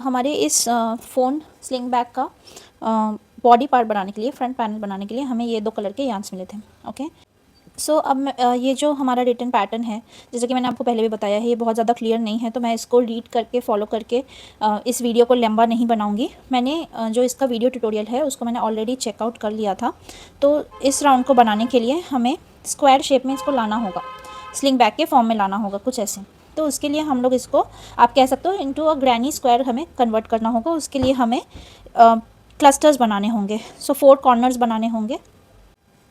हमारे इस phone sling bag का बॉडी पार्ट बनाने के लिए, फ्रंट पैनल बनाने के लिए हमें ये 2 कलर के यार्न्स मिले थे। ओके, सो अब ये जो हमारा रिटन पैटर्न है, जैसे कि मैंने आपको पहले भी बताया है, ये बहुत ज़्यादा क्लियर नहीं है, तो मैं इसको रीड करके फॉलो करके इस वीडियो को लंबा नहीं बनाऊंगी। मैंने जो इसका वीडियो ट्यूटोरियल है उसको मैंने ऑलरेडी चेकआउट कर लिया था। तो इस राउंड को बनाने के लिए हमें स्क्वायर शेप में इसको लाना होगा, स्लिंग बैग के फॉर्म में लाना होगा कुछ ऐसे। तो उसके लिए हम लोग इसको, आप कह सकते हो, इनटू अ ग्रैनी स्क्वायर हमें कन्वर्ट करना होगा। उसके लिए हमें क्लस्टर्स बनाने होंगे। सो 4 कॉर्नर्स बनाने होंगे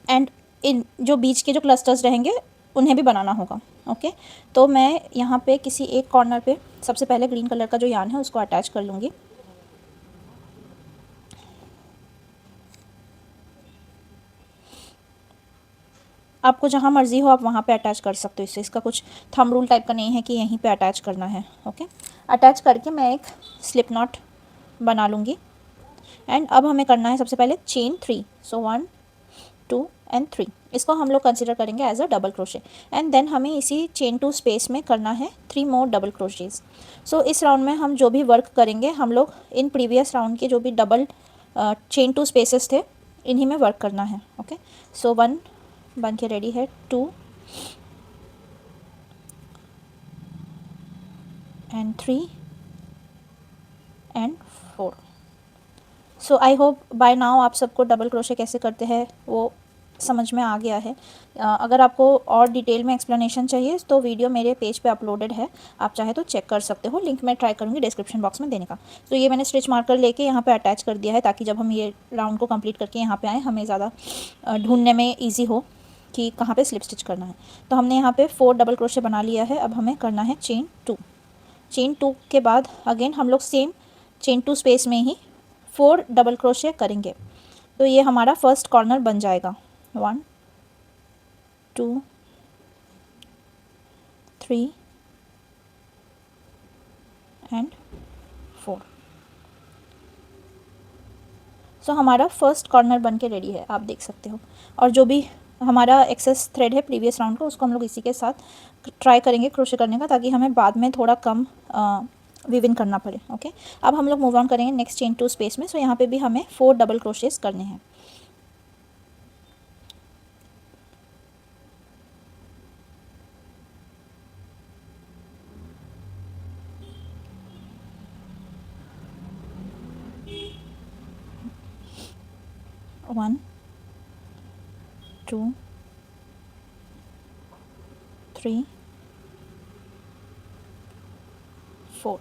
एंड इन जो बीच के जो क्लस्टर्स रहेंगे उन्हें भी बनाना होगा। ओके, तो मैं यहाँ पे किसी एक कॉर्नर पे सबसे पहले ग्रीन कलर का जो यार्न है उसको अटैच कर लूँगी। आपको जहाँ मर्ज़ी हो आप वहाँ पे अटैच कर सकते हो इसे, इसका कुछ थंब रूल टाइप का नहीं है कि यहीं पे अटैच करना है। ओके, अटैच करके मैं एक स्लिप नॉट बना लूँगी एंड अब हमें करना है सबसे पहले चेन 3। सो 1 2 एंड 3, इसको हम लोग कंसिडर करेंगे as a double crochet and then हमें इसी चेन 2 स्पेस में करना है 3 मोर डबल क्रोशेज। सो इस राउंड में हम जो भी वर्क करेंगे, हम लोग इन प्रीवियस राउंड के जो भी डबल चेन 2 स्पेसेस थे इन्हीं में वर्क करना है। ओके, सो 1 बन के रेडी है, 2 and 3 and 4। So I hope by now आप सबको डबल क्रोशे कैसे करते हैं वो समझ में आ गया है। अगर आपको और डिटेल में एक्सप्लेनेशन चाहिए तो वीडियो मेरे पेज पे अपलोडेड है, आप चाहे तो चेक कर सकते हो। लिंक मैं ट्राई करूँगी डिस्क्रिप्शन बॉक्स में देने का। तो ये मैंने स्टिच मार्कर लेके यहाँ पे अटैच कर दिया है ताकि जब हम ये राउंड को कंप्लीट करके यहाँ पे आएँ हमें ज़्यादा ढूंढने में ईजी हो कि कहाँ पर स्लिप स्टिच करना है। तो हमने यहाँ पर 4 डबल क्रोशे बना लिया है। अब हमें करना है चेन 2। चेन 2 के बाद अगेन हम लोग सेम चेन 2 स्पेस में ही 4 डबल क्रोशे करेंगे। तो ये हमारा फर्स्ट कॉर्नर बन जाएगा। 1 2 3 एंड 4। सो हमारा फर्स्ट कॉर्नर बन के रेडी है, आप देख सकते हो। और जो भी हमारा एक्सेस थ्रेड है प्रीवियस राउंड का उसको हम लोग इसी के साथ ट्राई करेंगे क्रोशे करने का, ताकि हमें बाद में थोड़ा कम विव इन करना पड़े। ओके, अब हम लोग मूव ऑन करेंगे नेक्स्ट चेन 2 स्पेस में। सो यहाँ पे भी हमें 4 डबल क्रोशेस करने हैं। वन 2 3 4।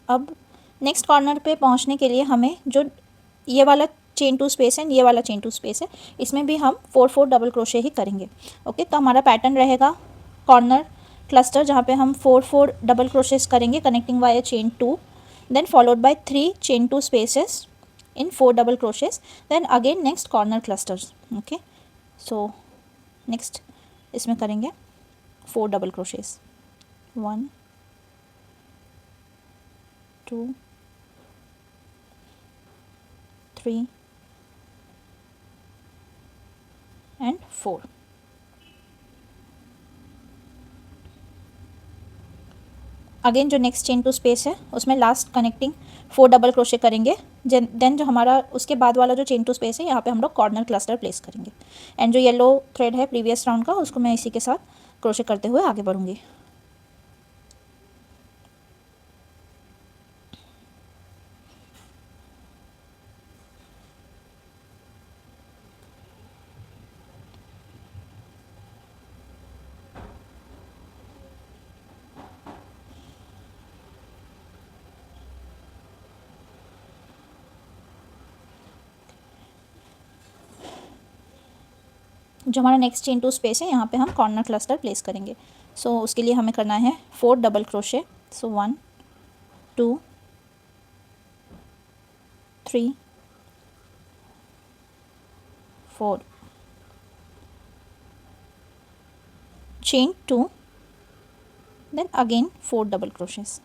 अब नेक्स्ट कॉर्नर पे पहुंचने के लिए हमें जो ये वाला चेन 2 स्पेस है, ये वाला चेन 2 स्पेस है, इसमें भी हम 4 4 डबल क्रोशे ही करेंगे। ओके, तो हमारा पैटर्न रहेगा कॉर्नर क्लस्टर जहाँ पे हम 4 4 डबल क्रोशेस करेंगे connecting via chain 2, then followed by 3 chain 2 spaces in 4 double crochets, then again next corner clusters. Okay, so next इसमें करेंगे 4 डबल क्रोशेस, 1 2 3 एंड 4। अगेन जो नेक्स्ट चेन 2 स्पेस है उसमें लास्ट कनेक्टिंग 4 डबल क्रोशे करेंगे। Then जो हमारा उसके बाद वाला जो चेन 2 स्पेस है यहाँ पे हम लोग कॉर्नर क्लस्टर प्लेस करेंगे एंड जो येलो थ्रेड है प्रीवियस राउंड का उसको मैं इसी के साथ क्रोशे करते हुए आगे बढ़ूँगी। जो हमारा नेक्स्ट चेन 2 स्पेस है यहाँ पे हम कॉर्नर क्लस्टर प्लेस करेंगे। सो उसके लिए हमें करना है 4 डबल क्रोशे। सो 1 2 3 4 chain 2, then again 4 double crochets.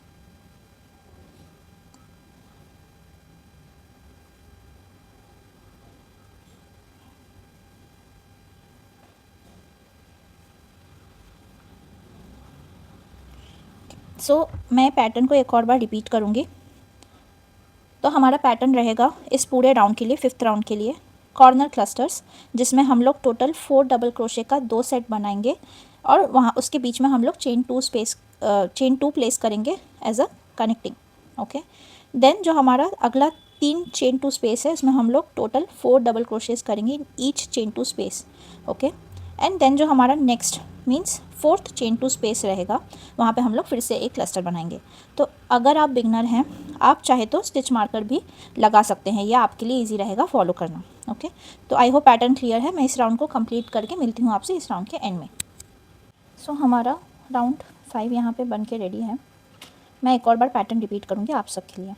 मैं पैटर्न को एक और बार रिपीट करूँगी। तो हमारा पैटर्न रहेगा इस पूरे राउंड के लिए, 5th राउंड के लिए, कॉर्नर क्लस्टर्स, जिसमें हम लोग टोटल 4 डबल क्रोशे का 2 सेट बनाएंगे और वहाँ उसके बीच में हम लोग चेन 2 प्लेस करेंगे as a connecting. Okay, then जो हमारा अगला 3 चेन 2 स्पेस है, इसमें हम लोग टोटल 4 डबल क्रोशेस करेंगे each chain 2 space. Okay, and then जो हमारा next means 4th chain 2 space रहेगा, वहाँ पे हम लोग फिर से एक क्लस्टर बनाएंगे। तो अगर आप बिगनर हैं, आप चाहे तो स्टिच मार्कर भी लगा सकते हैं, यह आपके लिए इजी रहेगा फॉलो करना। ओके, तो आई होप पैटर्न क्लियर है। मैं इस राउंड को कंप्लीट करके मिलती हूँ आपसे इस राउंड के एंड में। हमारा राउंड 5 यहाँ पे बन के रेडी है। मैं एक और बार पैटर्न रिपीट करूँगी आप सबके लिए।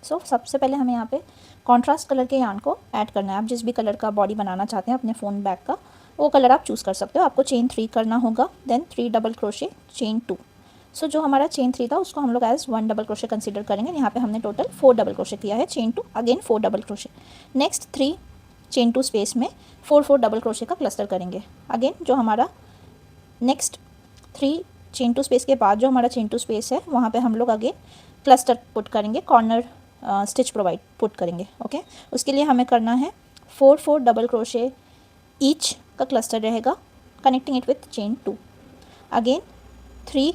सबसे पहले हमें यहाँ पे कॉन्ट्रास्ट कलर के यार्न को ऐड करना है। आप जिस भी कलर का बॉडी बनाना चाहते हैं अपने फ़ोन बैग का, वो कलर आप चूज़ कर सकते हो। आपको चेन 3 करना होगा, देन 3 डबल क्रोशे चेन 2। जो हमारा चेन 3 था उसको हम लोग एज 1 डबल क्रोशे कंसीडर करेंगे। यहाँ पे हमने टोटल 4 डबल क्रोशे किया है, chain 2 again 4 double crochet. Next 3 chain 2 space में 4 डबल क्रोशे का क्लस्टर करेंगे। अगेन जो हमारा नेक्स्ट 3 चेन 2 स्पेस के बाद जो हमारा चेन 2 स्पेस है, वहाँ पे हम लोग अगेन क्लस्टर पुट करेंगे, कॉर्नर स्टिच प्रोवाइड पुट करेंगे। ओके, उसके लिए हमें करना है 4 डबल क्रोशे ईच का क्लस्टर रहेगा, connecting it with chain 2। Again 3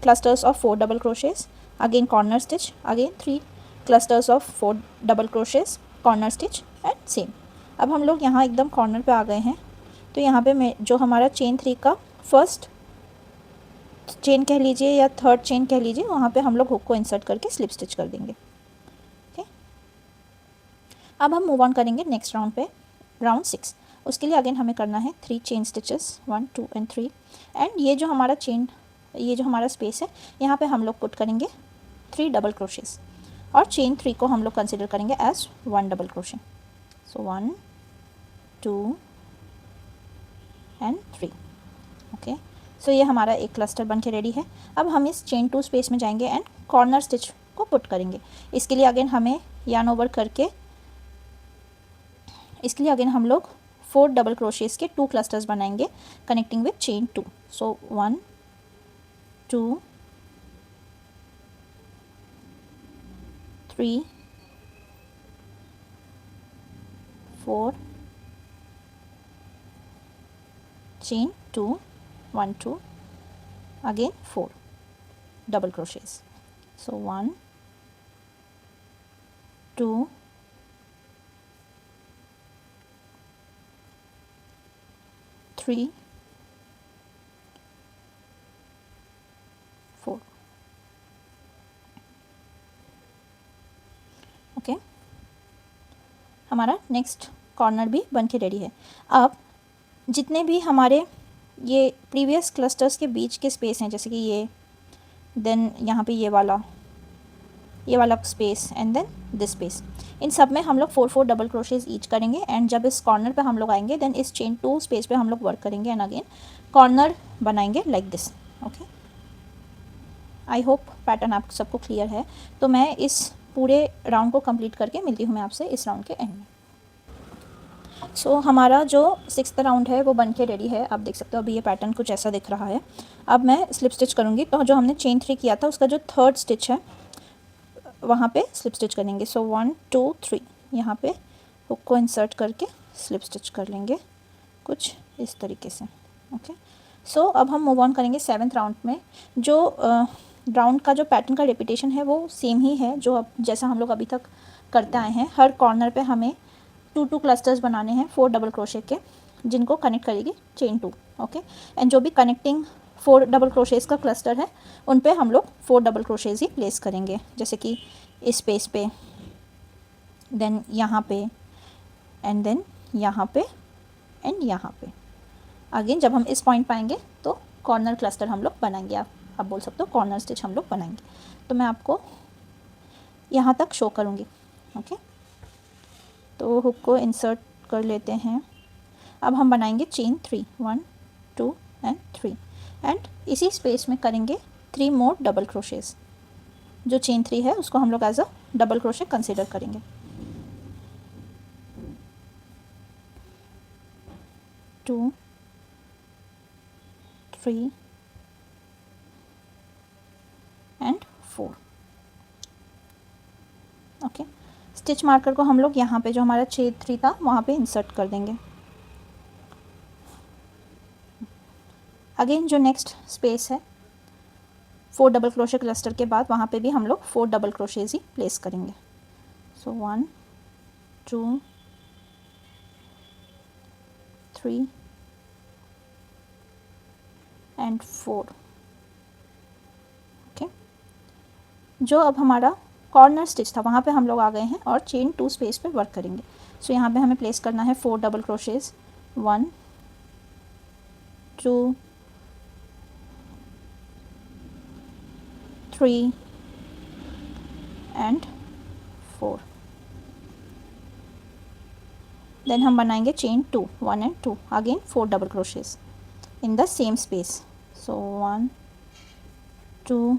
clusters of 4 double crochets, again corner stitch, again 3 clusters of 4 double crochets, corner stitch and same। अब हम लोग यहाँ एकदम कॉर्नर पे आ गए हैं, तो यहाँ पे मैं जो हमारा चेन 3 का फर्स्ट चेन कह लीजिए या थर्ड चेन कह लीजिए, वहाँ पे हम लोग हुक को इंसर्ट करके स्लिप स्टिच कर देंगे। ओके, अब हम मूव ऑन करेंगे नेक्स्ट राउंड पे, राउंड 6। उसके लिए अगेन हमें करना है 3 चेन स्टिचेस, 1 2 एंड 3। एंड ये जो हमारा स्पेस है, यहाँ पे हम लोग पुट करेंगे 3 डबल क्रोशेस और चेन 3 को हम लोग कंसिडर करेंगे as 1 double crochet. 1 2 and 3। Okay, ये हमारा एक क्लस्टर बन के रेडी है। अब हम इस चेन 2 स्पेस में जाएंगे एंड कॉर्नर स्टिच को पुट करेंगे। इसके लिए अगेन हम लोग 4 डबल क्रोशेस के 2 क्लस्टर्स बनाएंगे, connecting with chain 2। 1 2 3 4 chain 2 1 2 again 4 double crochets। 1 2 3 4। Okay, हमारा नेक्स्ट कॉर्नर भी बन के रेडी है। अब जितने भी हमारे ये प्रीवियस क्लस्टर्स के बीच के स्पेस हैं, जैसे कि ये, देन यहाँ पे ये वाला space and then this space, इन सब में हम लोग 4 डबल क्रोशेज ईच करेंगे। एंड जब इस कॉर्नर पे हम लोग आएंगे, देन इस चेन 2 स्पेस पे हम लोग वर्क करेंगे एंड अगेन कॉर्नर बनाएंगे like this. Okay, I hope pattern आप सबको क्लियर है। तो मैं इस पूरे राउंड को कंप्लीट करके मिलती हूँ मैं आपसे इस राउंड के एंड में। हमारा जो 6th राउंड है वो बन के रेडी है। आप देख सकते हो अभी ये पैटर्न कुछ ऐसा दिख रहा है। अब मैं स्लिप स्टिच करूँगी। तो जो हमने चेन 3 किया था उसका जो थर्ड स्टिच है वहाँ पे स्लिप स्टिच करेंगे। 1 2 3 यहाँ पे हुक को इंसर्ट करके स्लिप स्टिच कर लेंगे कुछ इस तरीके से। ओके, अब हम मूव ऑन करेंगे 7th राउंड में। जो राउंड का जो पैटर्न का रिपीटेशन है वो सेम ही है जो अब जैसा हम लोग अभी तक करते आए हैं। हर कॉर्नर पे हमें 2 क्लस्टर्स बनाने हैं 4 डबल क्रोशे के, जिनको कनेक्ट करेगी चेन 2। ओके, एंड जो भी कनेक्टिंग 4 डबल क्रोशेज़ का क्लस्टर है उन पे हम लोग 4 डबल क्रोशेज़ ही प्लेस करेंगे, जैसे कि इस स्पेस पे, देन यहाँ पे, एंड देन यहाँ पे एंड यहाँ पे। अगेन जब हम इस पॉइंट पाएंगे तो कॉर्नर क्लस्टर हम लोग बनाएंगे। आप बोल सकते हो कॉर्नर स्टिच हम लोग बनाएंगे। तो मैं आपको यहाँ तक शो करूँगी। ओके, तो हुक को इंसर्ट कर लेते हैं। अब हम बनाएंगे चेन 3 1 2 एंड 3 एंड इसी स्पेस में करेंगे 3 मोर डबल क्रोशेज़। जो चेन 3 है उसको हम लोग as a double crochet consider करेंगे। 2 3 4। ओके, स्टिच मार्कर को हम लोग यहाँ पे जो हमारा छेद 3 था वहाँ पे इंसर्ट कर देंगे। अगेन जो नेक्स्ट स्पेस है 4 डबल क्रोशे क्लस्टर के बाद वहाँ पे भी हम लोग 4 डबल क्रोशेज ही प्लेस करेंगे। सो 1 2 3 एंड 4। ओके, जो अब हमारा कॉर्नर स्टिच था वहाँ पे हम लोग आ गए हैं और चेन 2 स्पेस पे वर्क करेंगे। सो यहाँ पे हमें प्लेस करना है 4 डबल क्रोशेज, 1 2 3 एंड 4। देन हम बनाएंगे chain 2, 1 and 2, again 4 double crochets in the same space. So 1 2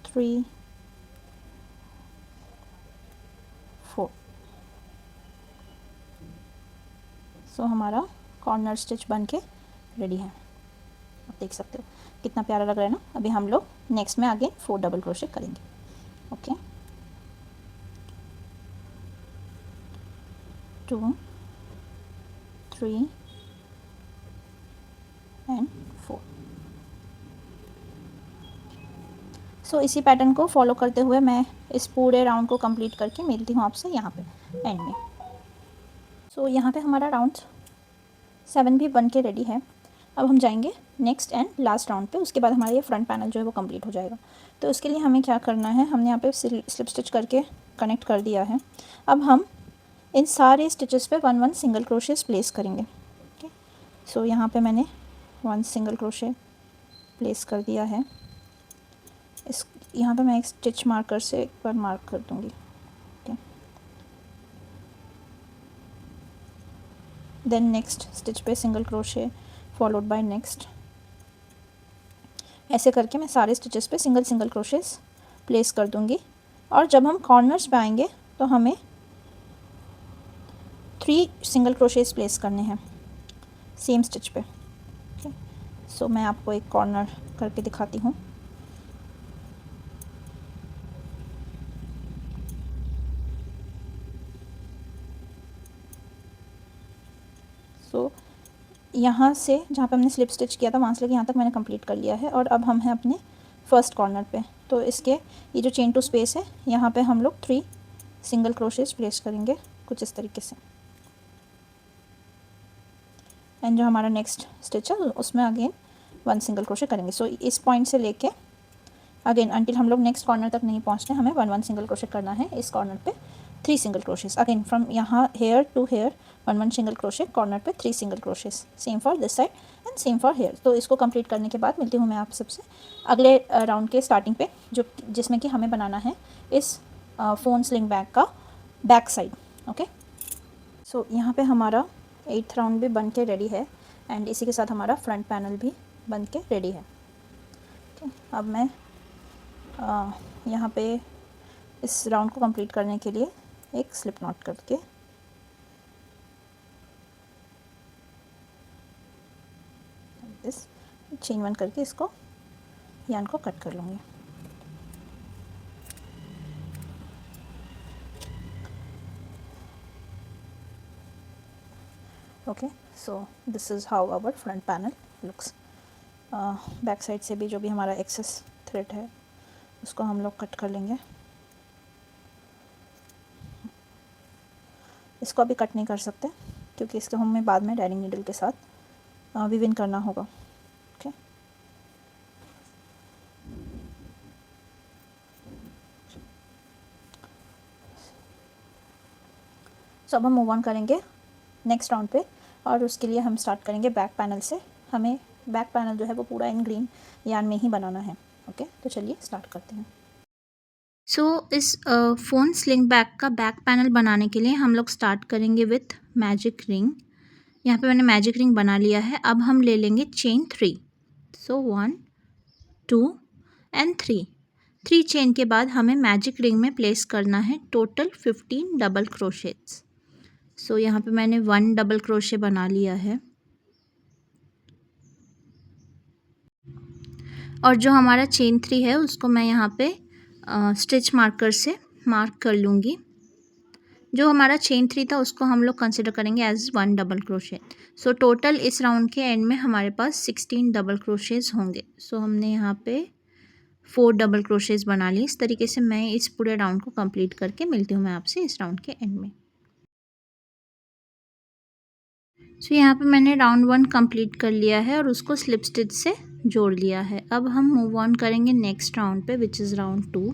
3 4। So हमारा कॉर्नर स्टिच बन के रेडी है। आप देख सकते हो कितना प्यारा लग रहा है ना। अभी हम लोग नेक्स्ट में अगेन 4 डबल क्रोशे करेंगे। Okay, 2 3 and 4। सो इसी पैटर्न को फॉलो करते हुए मैं इस पूरे राउंड को कंप्लीट करके मिलती हूँ आपसे यहाँ पे एंड में। सो यहाँ पे हमारा राउंड 7 भी बन के रेडी है। अब हम जाएंगे नेक्स्ट एंड लास्ट राउंड पे। उसके बाद हमारा ये फ्रंट पैनल जो है वो कंप्लीट हो जाएगा। तो उसके लिए हमें क्या करना है, हमने यहाँ पे स्लिप स्टिच करके कनेक्ट कर दिया है। अब हम इन सारे स्टिचेस पे 1 1 सिंगल क्रोशेस प्लेस करेंगे। ओके, सो यहाँ पे मैंने 1 सिंगल क्रोशे प्लेस कर दिया है। इस यहाँ पे मैं एक स्टिच मार्कर से एक बार मार्क कर दूँगी। ओके, देन नेक्स्ट स्टिच पे single crochet followed by next. ऐसे करके मैं सारे स्टिचेस पे सिंगल सिंगल क्रोशेस प्लेस कर दूँगी। और जब हम कॉर्नर्स पे आएंगे तो हमें 3 सिंगल क्रोशेस प्लेस करने हैं सेम स्टिच पे। ओके, सो मैं आपको एक कॉर्नर करके दिखाती हूँ। सो यहाँ से जहाँ पे हमने स्लिप स्टिच किया था वहाँ से लेके यहाँ तक मैंने कंप्लीट कर लिया है। और अब हम हैं अपने फर्स्ट कॉर्नर पे। तो इसके ये जो चेन 2 स्पेस है यहाँ पे हम लोग 3 सिंगल क्रोशेस प्लेस करेंगे कुछ इस तरीके से। एंड जो हमारा नेक्स्ट स्टिच है उसमें अगेन 1 सिंगल क्रोशे करेंगे। सो इस पॉइंट से लेके अगेन अंटिल हम लोग नेक्स्ट कॉर्नर तक नहीं पहुँचते, हमें 1 1 सिंगल क्रोशे करना है। इस कॉर्नर पे 3 सिंगल क्रोशेस, अगेन फ्रॉम यहाँ here to here 1 1 single crochet, corner पे 3 single crochets, same for this side and same for here. तो इसको कंप्लीट करने के बाद मिलती हूँ मैं आप सबसे अगले राउंड के स्टार्टिंग पे, जो जिसमें कि हमें बनाना है इस फ़ोन स्लिंग बैग का बैक साइड। ओके, सो यहाँ पे हमारा 8th राउंड भी बन के रेडी है एंड इसी के साथ हमारा फ्रंट पैनल भी बन के रेडी है। ओके, अब मैं यहाँ पे इस राउंड को कंप्लीट करने के लिए एक स्लिप नॉट करके इस चेन 1 करके इसको यार्न को कट कर लूँगी। Okay, so this is how our front panel looks. Back side से भी जो भी हमारा एक्सेस थ्रेड है उसको हम लोग कट कर लेंगे। इसको अभी कट नहीं कर सकते क्योंकि इसको हमें बाद में डाइनिंग नीडल के साथ विविन करना होगा। ओके, सो अब हम मूव ऑन करेंगे नेक्स्ट राउंड पे और उसके लिए हम स्टार्ट करेंगे बैक पैनल से। हमें बैक पैनल जो है वो पूरा इन ग्रीन यार्न में ही बनाना है। ओके, तो चलिए स्टार्ट करते हैं। सो इस फ़ोन स्लिंग बैग का बैक पैनल बनाने के लिए हम लोग स्टार्ट करेंगे विथ मैजिक रिंग। यहाँ पे मैंने मैजिक रिंग बना लिया है। अब हम ले लेंगे चेन 3। सो 1 2 एंड 3 चेन के बाद हमें मैजिक रिंग में प्लेस करना है टोटल 15 डबल क्रोशेट्स। सो यहाँ पे मैंने 1 डबल क्रोशे बना लिया है। और जो हमारा चेन 3 है उसको मैं यहाँ पे स्टिच मार्कर से मार्क कर लूँगी। जो हमारा चेन 3 था उसको हम लोग कंसिडर करेंगे as 1 double crochet. So total इस राउंड के एंड में हमारे पास 16 डबल क्रोशेज होंगे। सो हमने यहाँ पे 4 डबल क्रोशेज बना ली। इस तरीके से मैं इस पूरे राउंड को कंप्लीट करके मिलती हूँ मैं आपसे इस राउंड के एंड में। सो यहाँ पे मैंने राउंड 1 कंप्लीट कर लिया है और उसको स्लिप स्टिच से जोड़ लिया है। अब हम मूव ऑन करेंगे नेक्स्ट राउंड पे विच इज़ राउंड 2।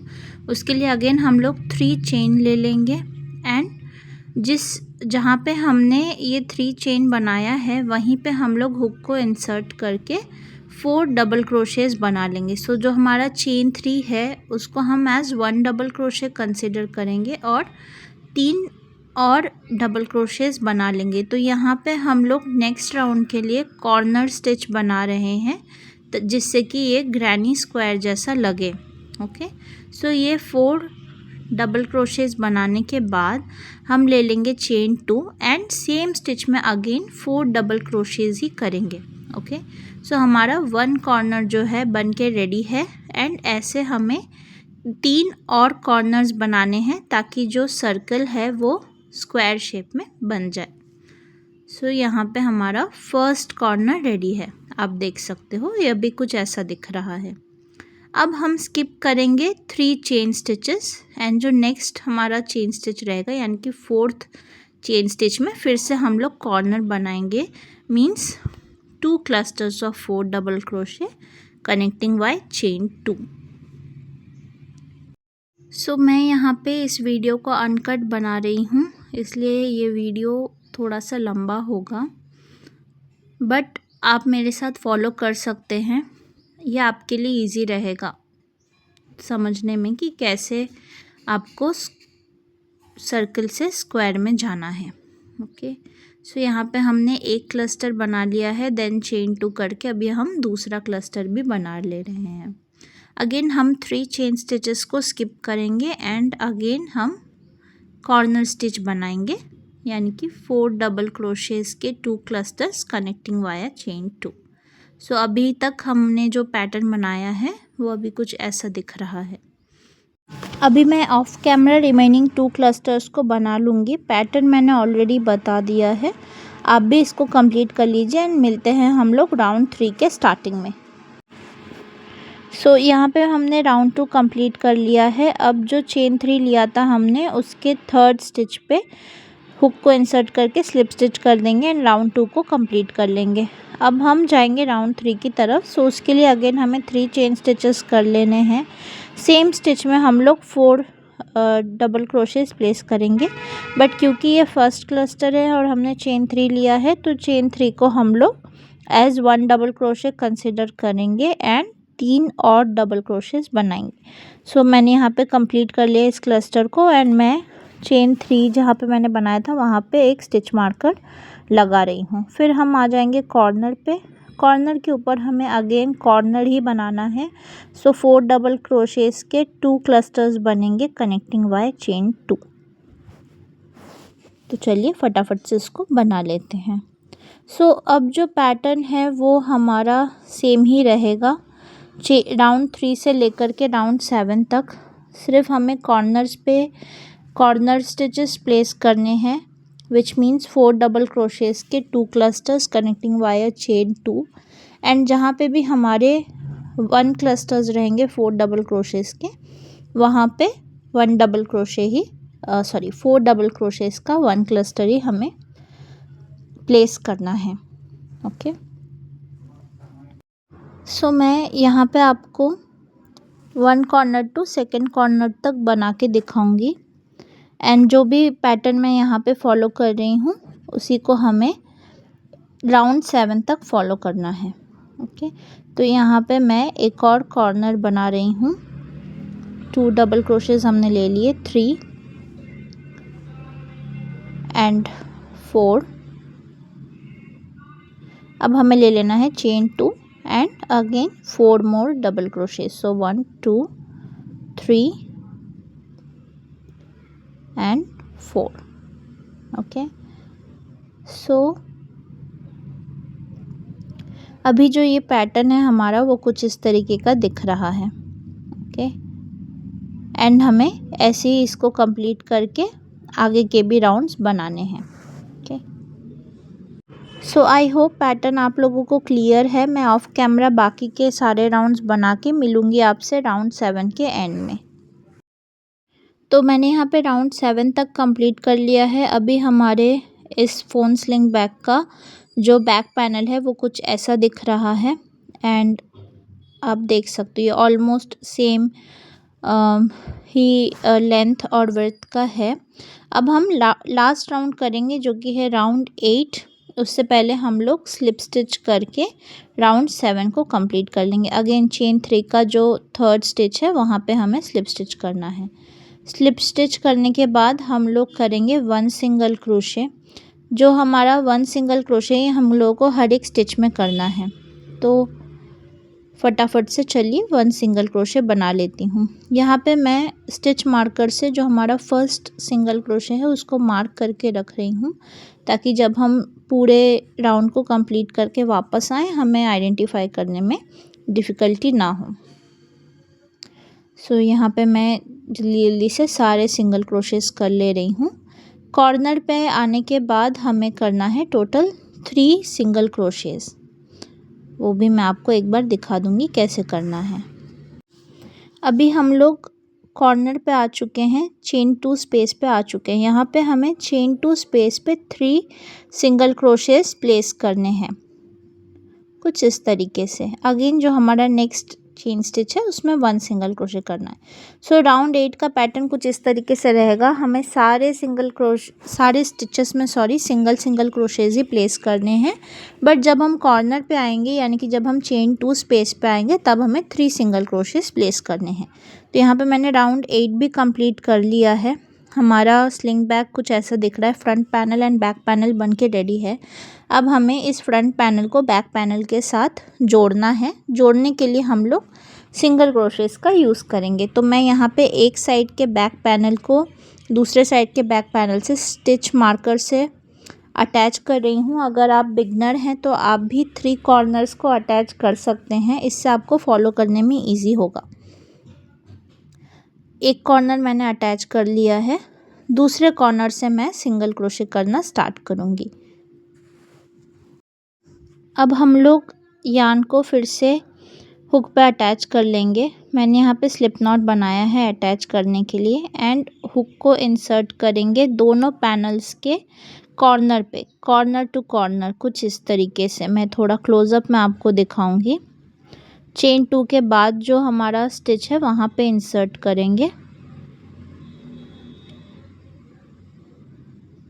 उसके लिए अगेन हम लोग 3 चेन ले लेंगे एंड जहाँ पे हमने ये 3 चेन बनाया है वहीं पे हम लोग हुक को इंसर्ट करके 4 डबल क्रोशेज बना लेंगे। सो जो हमारा चेन 3 है उसको हम एज 1 डबल क्रोशे कंसिडर करेंगे और 3 और डबल क्रोशेज बना लेंगे। तो यहाँ पे हम लोग नेक्स्ट राउंड के लिए कॉर्नर स्टिच बना रहे हैं जिससे कि ये ग्रैनी स्क्वायर जैसा लगे। ओके, सो ये 4 डबल क्रोशेज बनाने के बाद हम ले लेंगे चेन 2 एंड सेम स्टिच में अगेन 4 डबल क्रोशेज ही करेंगे। ओके, सो हमारा 1 कॉर्नर जो है बन के रेडी है एंड ऐसे हमें 3 और कॉर्नर्स बनाने हैं ताकि जो सर्कल है वो स्क्वायर शेप में बन जाए। सो यहाँ पे हमारा फर्स्ट कॉर्नर रेडी है। आप देख सकते हो ये भी कुछ ऐसा दिख रहा है। अब हम स्किप करेंगे 3 चेन स्टिचेस एंड जो नेक्स्ट हमारा चेन स्टिच रहेगा यानी कि 4th चेन स्टिच में फिर से हम लोग कॉर्नर बनाएंगे। Means 2 clusters of 4 double crochet connecting by chain 2। So मैं यहाँ पे इस वीडियो को अनकट बना रही हूँ इसलिए ये वीडियो थोड़ा सा लंबा होगा, बट आप मेरे साथ फॉलो कर सकते हैं। यह आपके लिए इजी रहेगा समझने में कि कैसे आपको सर्कल से स्क्वायर में जाना है। ओके, सो यहाँ पे हमने एक क्लस्टर बना लिया है देन चेन 2 करके अभी हम दूसरा क्लस्टर भी बना ले रहे हैं। अगेन हम 3 चेन स्टिचेस को स्किप करेंगे एंड अगेन हम कॉर्नर स्टिच बनाएंगे यानी कि 4 डबल क्रोशेस के 2 क्लस्टर्स कनेक्टिंग वाया चेन 2। सो अभी तक हमने जो पैटर्न बनाया है वो अभी कुछ ऐसा दिख रहा है। अभी मैं ऑफ कैमरा रिमेनिंग 2 क्लस्टर्स को बना लूँगी। पैटर्न मैंने ऑलरेडी बता दिया है, आप भी इसको कंप्लीट कर लीजिए एंड मिलते हैं हम लोग राउंड 3 के स्टार्टिंग में। सो यहाँ पे हमने राउंड 2 कंप्लीट कर लिया है। अब जो चेन 3 लिया था हमने उसके 3rd स्टिच पे हुक को इंसर्ट करके स्लिप स्टिच कर देंगे एंड राउंड 2 को कंप्लीट कर लेंगे। अब हम जाएंगे राउंड 3 की तरफ। सो उसके लिए अगेन हमें 3 चेन स्टिचेस कर लेने हैं। सेम स्टिच में हम लोग 4 डबल क्रोशेस प्लेस करेंगे, बट क्योंकि ये फर्स्ट क्लस्टर है और हमने चेन 3 लिया है तो चेन 3 को हम लोग एज 1 डबल क्रोशे कंसिडर करेंगे एंड 3 और डबल क्रोशेस बनाएंगे। सो मैंने यहाँ पे कंप्लीट कर लिया इस क्लस्टर को एंड मैं चेन 3 जहाँ पे मैंने बनाया था वहाँ पे एक स्टिच मार्कर लगा रही हूँ। फिर हम आ जाएंगे कॉर्नर पे। कॉर्नर के ऊपर हमें अगेन कॉर्नर ही बनाना है। सो 4 डबल क्रोशेस के 2 क्लस्टर्स बनेंगे कनेक्टिंग बाय चेन 2। तो चलिए फटाफट से इसको बना लेते हैं। सो अब जो पैटर्न है वो हमारा सेम ही रहेगा राउंड 3 से लेकर के राउंड 7 तक। सिर्फ हमें कॉर्नर्स पे कॉर्नर स्टिचेस प्लेस करने हैं विच मीन्स 4 डबल क्रोशेस के 2 clusters connecting via chain 2 and जहाँ पे भी हमारे 1 क्लस्टर्स रहेंगे 4 डबल क्रोशेस के वहाँ पे 1 डबल क्रोशे ही 4 डबल क्रोशेस का 1 क्लस्टर ही हमें प्लेस करना है। ओके, सो मैं यहाँ पे आपको 1 कॉर्नर टू 2nd कॉर्नर तक बना के दिखाऊंगी एंड जो भी पैटर्न मैं यहाँ पे फॉलो कर रही हूँ उसी को हमें राउंड 7 तक फॉलो करना है। ओके, तो यहाँ पे मैं एक और कॉर्नर बना रही हूँ। 2 डबल क्रोशेस हमने ले लिए, 3 एंड 4। अब हमें ले लेना है chain 2 and again 4 more double crochets. So 1 2 3 and 4। Okay, so अभी जो ये पैटर्न है हमारा वो कुछ इस तरीके का दिख रहा है। ओके, एंड हमें ऐसे ही इसको कंप्लीट करके आगे के भी राउंड्स बनाने हैं। Okay, so I hope pattern आप लोगों को क्लियर है। मैं ऑफ कैमरा बाकी के सारे राउंड्स बना के मिलूँगी आपसे राउंड 7 के एंड में। तो मैंने यहाँ पे राउंड 7 तक कंप्लीट कर लिया है। अभी हमारे इस फ़ोन स्लिंग बैग का जो बैक पैनल है वो कुछ ऐसा दिख रहा है एंड आप देख सकते हो ये ऑलमोस्ट सेम ही लेंथ और विड्थ का है। अब हम लास्ट राउंड करेंगे जो कि है राउंड 8। उससे पहले हम लोग स्लिप स्टिच करके राउंड 7 को कंप्लीट कर लेंगे। अगेन चेन 3 का जो थर्ड स्टिच है वहाँ पे हमें स्लिप स्टिच करना है। स्लिप स्टिच करने के बाद हम लोग करेंगे 1 सिंगल क्रोशे। जो हमारा 1 सिंगल क्रोशे हम लोगों को हर एक स्टिच में करना है। तो फटाफट से चलिए 1 सिंगल क्रोशे बना लेती हूँ। यहाँ पे मैं स्टिच मार्कर से जो हमारा फर्स्ट सिंगल क्रोशे है उसको मार्क करके रख रही हूँ ताकि जब हम पूरे राउंड को कंप्लीट करके वापस आएँ हमें आइडेंटिफाई करने में डिफ़िकल्टी ना हो। सो यहाँ पे मैं जल्दी जल्दी से सारे सिंगल क्रोशेस कर ले रही हूँ। कॉर्नर पे आने के बाद हमें करना है टोटल 3 सिंगल क्रोशेस। वो भी मैं आपको एक बार दिखा दूँगी कैसे करना है। अभी हम लोग कॉर्नर पे आ चुके हैं, चेन 2 स्पेस पे आ चुके हैं। यहाँ पे हमें चेन 2 स्पेस पे 3 सिंगल क्रोशेस प्लेस करने हैं कुछ इस तरीके से। अगेन जो हमारा नेक्स्ट चेन स्टिच है उसमें 1 सिंगल क्रोशे करना है। सो राउंड 8 का पैटर्न कुछ इस तरीके से रहेगा। हमें सारे स्टिचेस में सिंगल क्रोशेज ही प्लेस करने हैं। बट जब हम कॉर्नर पे आएंगे यानी कि जब हम चेन 2 स्पेस पे आएंगे तब हमें 3 सिंगल क्रोशेज प्लेस करने हैं। तो यहाँ पे मैंने राउंड 8 भी कंप्लीट कर लिया है। हमारा स्लिंग बैग कुछ ऐसा दिख रहा है। Front panel and back panel बन के रेडी है। अब हमें इस फ्रंट पैनल को बैक पैनल के साथ जोड़ना है। जोड़ने के लिए हम लोग सिंगल क्रोशेस का यूज़ करेंगे। तो मैं यहाँ पे एक साइड के बैक पैनल को दूसरे साइड के बैक पैनल से स्टिच मार्कर से अटैच कर रही हूँ। अगर आप बिगनर हैं तो आप भी 3 कॉर्नर्स को अटैच कर सकते हैं, इससे आपको फॉलो करने में ईजी होगा। एक कॉर्नर मैंने अटैच कर लिया है, दूसरे कॉर्नर से मैं सिंगल क्रोशे करना स्टार्ट करूँगी। अब हम लोग यार्न को फिर से हुक पे अटैच कर लेंगे। मैंने यहाँ पे स्लिप नॉट बनाया है अटैच करने के लिए एंड हुक को इंसर्ट करेंगे दोनों पैनल्स के कॉर्नर पे, कॉर्नर टू कॉर्नर कुछ इस तरीके से। मैं थोड़ा क्लोजअप में आपको दिखाऊंगी। चेन 2 के बाद जो हमारा स्टिच है वहाँ पे इंसर्ट करेंगे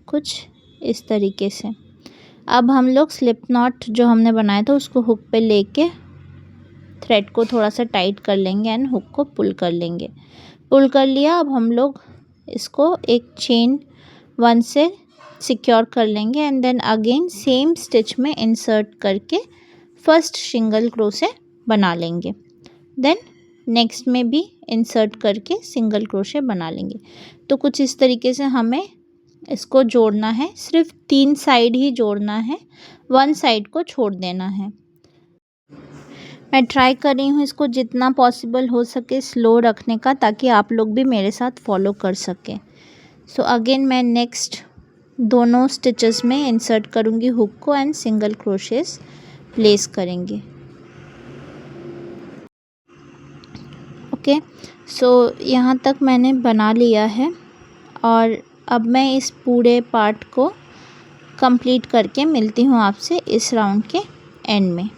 कुछ इस तरीके से। अब हम लोग स्लिप नॉट जो हमने बनाया था उसको हुक पे लेके थ्रेड को थोड़ा सा टाइट कर लेंगे एंड हुक को पुल कर लेंगे। पुल कर लिया। अब हम लोग इसको एक चेन 1 से सिक्योर कर लेंगे and then again same stitch में इंसर्ट करके फर्स्ट सिंगल क्रोशे बना लेंगे। देन नेक्स्ट में भी इंसर्ट करके सिंगल क्रोशे बना लेंगे। तो कुछ इस तरीके से हमें इसको जोड़ना है। सिर्फ 3 साइड ही जोड़ना है, 1 साइड को छोड़ देना है। मैं ट्राई कर रही हूँ इसको जितना पॉसिबल हो सके स्लो रखने का ताकि आप लोग भी मेरे साथ फॉलो कर सकें। सो अगेन मैं नेक्स्ट दोनों स्टिचेस में इंसर्ट करूँगी हुक को एंड सिंगल क्रोशेस प्लेस करेंगे। ओके, सो यहाँ तक मैंने बना लिया है और अब मैं इस पूरे पार्ट को कंप्लीट करके मिलती हूँ आपसे इस राउंड के एंड में।